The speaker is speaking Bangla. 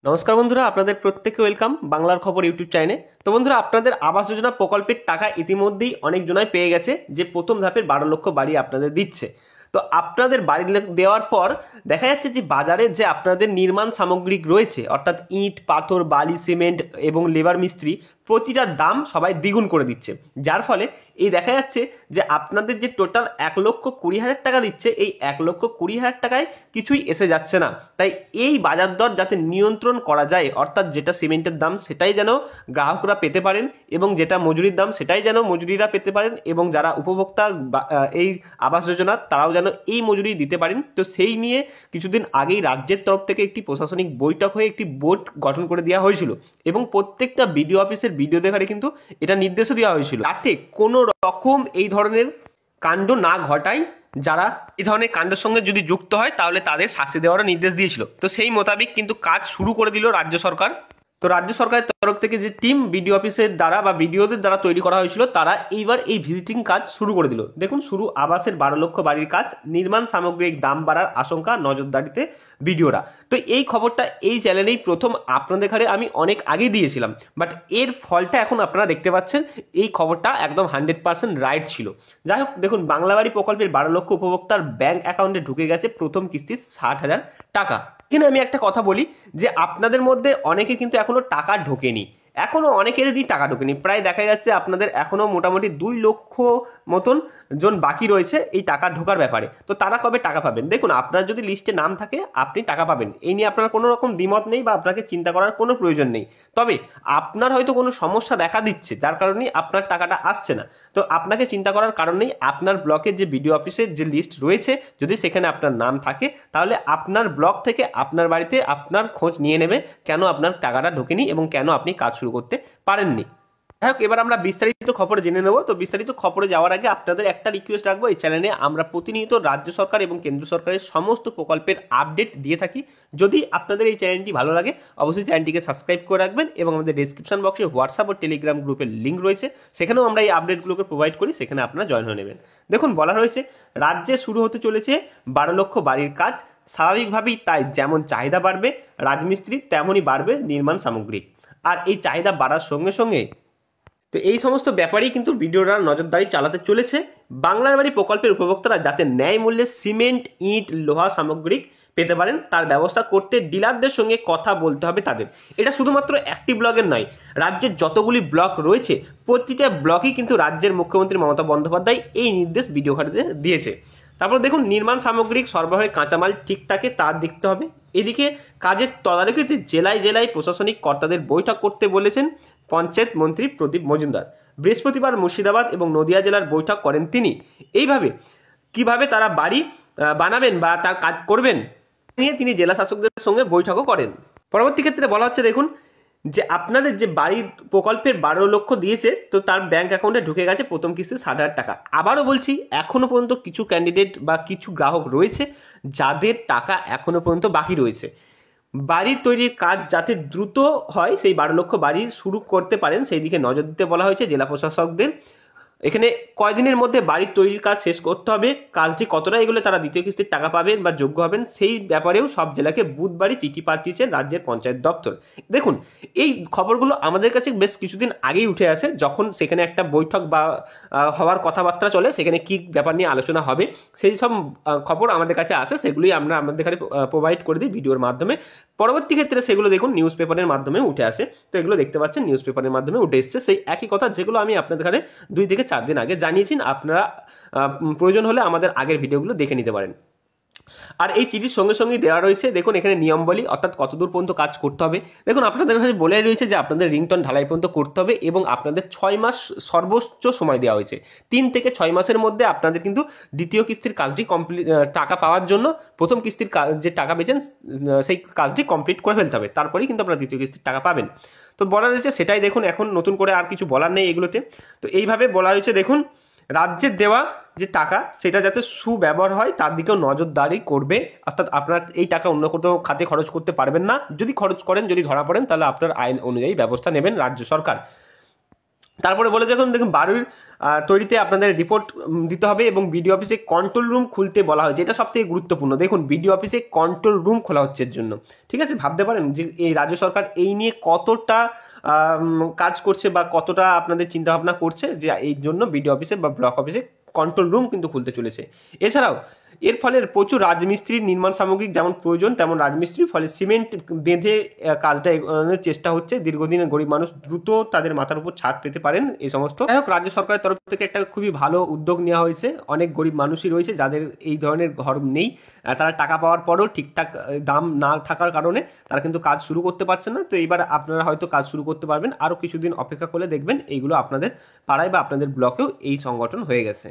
নমস্কার বন্ধুরা, আপনাদের প্রত্যেককে ওয়েলকাম বাংলার খবর ইউটিউব চ্যানেলে। তো বন্ধুরা, আপনাদের আবাস যোজনা প্রকল্পের টাকা ইতিমধ্যেই অনেক জনাই পেয়ে গেছে, যে প্রথম ধাপের 12 লক্ষ বাড়ি আপনাদের দিচ্ছে। তো আপনাদের বাড়ি দেওয়ার পর দেখা যাচ্ছে যে বাজারে যে আপনাদের নির্মাণ সামগ্রিক রয়েছে, অর্থাৎ ইট, পাথর, বালি, সিমেন্ট এবং লেবার মিস্ত্রি, প্রতিটার দাম সবাই দ্বিগুণ করে দিচ্ছে। যার ফলে এই দেখা যাচ্ছে যে আপনাদের যে টোটাল 1,20,000 টাকা দিচ্ছে, এই 1,20,000 টাকায় কিছুই এসে যাচ্ছে না। তাই এই বাজার দর যাতে নিয়ন্ত্রণ করা যায়, অর্থাৎ যেটা সিমেন্টের দাম সেটাই যেন গ্রাহকরা পেতে পারেন, এবং যেটা মজুরির দাম সেটাই যেন মজুরিরা পেতে পারেন, এবং যারা উপভোক্তা এই আবাস যোজনা তারাও যেন এই মজুরি দিতে পারেন। তো সেই নিয়ে কিছুদিন আগেই রাজ্যের তরফ থেকে একটি প্রশাসনিক বৈঠক হয়ে একটি বোর্ড গঠন করে দেওয়া হয়েছিল, এবং প্রত্যেকটা বিডিও অফিসের ভিডিও দেখারে কিন্তু এটা নির্দেশও দেওয়া হয়েছিল যাতে কোনো রকম এই ধরনের কাণ্ড না ঘটায়। যারা এই ধরনের কাণ্ডের সঙ্গে যদি যুক্ত হয় তাহলে তাদের শাস্তি দেওয়ারও নির্দেশ দিয়েছিল। তো সেই মোতাবেক কিন্তু কাজ শুরু করে দিল রাজ্য সরকার। তো রাজ্য সরকারের তরফ থেকে যে টিম বিডিও অফিসের দ্বারা বা বিডিওদের দ্বারা তৈরি করা হয়েছিল, তারা এইবার এই ভিজিটিং কাজ শুরু করে দিল। দেখুন, শুরু আবাসের 12 লক্ষ বাড়ির কাজ, নির্মাণ সামগ্রিক দাম বাড়ার আশঙ্কা, নজরদারিতে বিডিওরা। তো এই খবরটা এই চ্যানেলেই প্রথম আপনাদের ঘরে আমি অনেক আগেই দিয়েছিলাম, বাট এর ফলটা এখন আপনারা দেখতে পাচ্ছেন। এই খবরটা একদম 100% রাইট ছিল। যাই হোক, দেখুন, বাংলা বাড়ি প্রকল্পের 12 লক্ষ উপভোক্তার ব্যাংক অ্যাকাউন্টে ঢুকে গেছে প্রথম কিস্তির 60,000 টাকা। এখানে আমি একটা কথা বলি যে আপনাদের মধ্যে অনেকে কিন্তু এখনো টাকা ঢোকেনি, এখনো অনেকেরই টাকা ঢোকেনি। প্রায় দেখা যাচ্ছে আপনাদের এখনো মোটামুটি 2 লক্ষ মতন জন বাকি রয়েছে এই টাকা ঢোকার ব্যাপারে। তো তারা কবে টাকা পাবেন? দেখুন, আপনার যদি লিস্টে নাম থাকে আপনি টাকা পাবেন, এই নিয়ে আপনার কোনো রকম দ্বিমত নেই বা আপনাকে চিন্তা করার কোনো প্রয়োজন নেই। তবে আপনার হয়তো কোনো সমস্যা দেখা দিচ্ছে যার কারণে আপনার টাকাটা আসছে না। তো আপনাকে চিন্তা করার কারণ নেই। আপনার ব্লকের যে বিডিও অফিসের যে লিস্ট রয়েছে, যদি সেখানে আপনার নাম থাকে তাহলে আপনার ব্লক থেকে আপনার বাড়িতে আপনার খোঁজ নিয়ে নেবে কেন আপনার টাকাটা ঢোকেনি এবং কেন আপনি কাজ শুরু করতে পারেননি। যাই হোক, এবার আমরা বিস্তারিত খবর জেনে নেব। তো বিস্তারিত খবরে যাওয়ার আগে আপনাদের একটা রিকোয়েস্ট রাখবো, এই চ্যানেলে আমরা প্রতিনিয়ত রাজ্য সরকার এবং কেন্দ্র সরকারের সমস্ত প্রকল্পের আপডেট দিয়ে থাকি। যদি আপনাদের এই চ্যানেলটি ভালো লাগে অবশ্যই চ্যানেলটিকে সাবস্ক্রাইব করে রাখবেন, এবং আমাদের ডিসক্রিপশন বক্সে হোয়াটসঅ্যাপ ও টেলিগ্রাম গ্রুপের লিঙ্ক রয়েছে, সেখানেও আমরা এই আপডেটগুলোকে প্রোভাইড করি, সেখানে আপনারা জয়েন হয়ে নেবেন। দেখুন, বলা হয়েছে রাজ্যে শুরু হতে চলেছে 12 লক্ষ বাড়ির কাজ। স্বাভাবিকভাবেই তাই যেমন চাহিদা বাড়বে রাজমিস্ত্রি, তেমনই বাড়বে নির্মাণ সামগ্রিক। আর এই চাহিদা বাড়ার সঙ্গে সঙ্গে তো এই সমস্ত ব্যাপারেই কিন্তু ভিডিওটা নজরদারি চালাতে চলেছে। বাংলার বাড়ি প্রকল্পের উপভোক্তারা যাতে ন্যায় মূল্যে সিমেন্ট, ইট, লোহা সামগ্রিক পেতে পারেন তার ব্যবস্থা করতে ডিলারদের সঙ্গে কথা বলতে হবে তাদের। এটা শুধুমাত্র একটি ব্লকের নয়, রাজ্যের যতগুলি ব্লক রয়েছে প্রতিটা ব্লকেই কিন্তু রাজ্যের মুখ্যমন্ত্রী মমতা বন্দ্যোপাধ্যায় এই নির্দেশ ভিডিও ঘাটে দিয়েছে। তারপর দেখুন, নির্মাণ সামগ্রিক সরবরাহের কাঁচামাল ঠিক থাকে তা দেখতে হবে। এদিকে কাজের তদারকিতে জেলায় জেলায় প্রশাসনিক কর্তাদের বৈঠক করতে বলেছেন পঞ্চায়েত মন্ত্রী প্রদীপ মজুমদার। বৃহস্পতিবার মুর্শিদাবাদ এবং নদিয়া জেলার বৈঠক করেন তিনি। এইভাবে কিভাবে তারা বাড়ি বানাবেন বা তার কাজ করবেন নিয়ে তিনি জেলা শাসকদের সঙ্গে বৈঠকও করেন। পরবর্তী ক্ষেত্রে বলা হচ্ছে, দেখুন, যে আপনাদের যে বাড়ির প্রকল্পের 12 লক্ষ দিয়েছে, তো তার ব্যাংক অ্যাকাউন্টে ঢুকে গেছে প্রথম কিস্তি 60,000 টাকা। আবারও বলছি, এখনো পর্যন্ত কিছু ক্যান্ডিডেট বা কিছু গ্রাহক রয়েছে যাদের টাকা এখনো পর্যন্ত বাকি রয়েছে। বাড়ির তৈরির কাজ যাতে দ্রুত হয়, সেই 12 লক্ষ বাড়ি শুরু করতে পারেন সেই দিকে নজর দিতে বলা হয়েছে জেলা প্রশাসকদের। এখানে কয়দিনের মধ্যে বাড়ির তৈরির কাজ শেষ করতে হবে, কাজটি কতটা এগুলো তারা দ্বিতীয় কিস্তির টাকা পাবেন বা যোগ্য হবেন সেই ব্যাপারেও সব জেলাকে বুধবারই চিঠি পাঠিয়েছেন রাজ্যের পঞ্চায়েত দপ্তর। দেখুন, এই খবরগুলো আমাদের কাছে বেশ কিছুদিন আগেই উঠে আসে, যখন সেখানে একটা বৈঠক বা হওয়ার কথাবার্তা চলে, সেখানে কি ব্যাপার নিয়ে আলোচনা হবে সেই সব খবর আমাদের কাছে আসে, সেগুলোই আমরা আমাদের এখানে প্রোভাইড করে দিই ভিডিওর মাধ্যমে। পরবর্তী ক্ষেত্রে সেগুলো দেখুন নিউজ পেপারের মাধ্যমে উঠে আসে। তো এগুলো দেখতে পাচ্ছেন নিউজ পেপারের মাধ্যমে উঠে এসছে সেই একই কথা, যেগুলো আমি আপনাদের এখানে 2 থেকে 4 দিন আগে জানিয়েছি। আপনারা প্রয়োজন হলে আমাদের আগের ভিডিওগুলো দেখে নিতে পারেন। আর এই চিঠির সঙ্গে সঙ্গে দেওয়া রয়েছে, দেখুন, এখানে নিয়মাবলী, অর্থাৎ কতদূর পর্যন্ত কাজ করতে হবে। দেখুন, আপনাদের কাছে বলে রয়েছে যে আপনাদের রিংটন ঢালাই পর্যন্ত করতে হবে, এবং আপনাদের 6 মাস সর্বোচ্চ সময় দেওয়া হয়েছে। 3 থেকে 6 মাসের মধ্যে আপনাদের কিন্তু দ্বিতীয় কিস্তির কাজটি কমপ্লিট, টাকা পাওয়ার জন্য প্রথম কিস্তির যে টাকা পেয়েছেন সেই কাজটি কমপ্লিট করে ফেলতে হবে, তারপরেই কিন্তু আপনারা দ্বিতীয় কিস্তির টাকা পাবেন। তো বলা রয়েছে সেটাই। দেখুন, এখন নতুন করে আর কিছু বলার নেই এগুলোতে। তো এইভাবে বলা হয়েছে, দেখুন, রাজ্যের দেওয়া যে টাকা সেটা যাতে সুব্যবহার হয় তার দিকেও নজরদারি করবে। অর্থাৎ আপনার এই টাকা অন্য কোথাও খাতে খরচ করতে পারবেন না, যদি খরচ করেন, যদি ধরা পড়েন, তাহলে আপনার আইন অনুযায়ী ব্যবস্থা নেবেন রাজ্য সরকার। তারপরে বলে দেখুন বাড়ির তৈরিতে আপনাদের রিপোর্ট দিতে হবে এবং বিডিও অফিসে কন্ট্রোল রুম খুলতে বলা হয়েছে। এটা সবথেকে গুরুত্বপূর্ণ। দেখুন বিডিও অফিসে কন্ট্রোল রুম খোলা হচ্ছে এর জন্য, ঠিক আছে। ভাবতে পারেন যে এই রাজ্য সরকার এই নিয়ে কতটা কাজ করছে বা কতটা আপনাদের চিন্তাভাবনা করছে যে এই জন্য বিডিও অফিসে বা ব্লক অফিসে কন্ট্রোল রুম কিন্তু খুলতে চলেছে। এছাড়াও এর ফলে প্রচুর রাজমিস্ত্রির নির্মাণ সামগ্রিক যেমন প্রয়োজন তেমন রাজমিস্ত্রির ফলে সিমেন্ট বেঁধে কাজটা এগোনোর চেষ্টা হচ্ছে। দীর্ঘদিনের গরিব মানুষ দ্রুত তাদের মাথার উপর ছাদ পেতে পারেন এই সমস্ত। যাই হোক, রাজ্য সরকারের তরফ থেকে একটা খুবই ভালো উদ্যোগ নেওয়া হয়েছে। অনেক গরিব মানুষই রয়েছে যাদের এই ধরনের ঘর নেই, তারা টাকা পাওয়ার পরেও ঠিকঠাক দাম না থাকার কারণে তারা কিন্তু কাজ শুরু করতে পারছে না। তো এইবার আপনারা হয়তো কাজ শুরু করতে পারবেন। আরও কিছুদিন অপেক্ষা করলে দেখবেন এইগুলো আপনাদের পাড়ায় বা আপনাদের ব্লকেও এই সংগঠন হয়ে গেছে।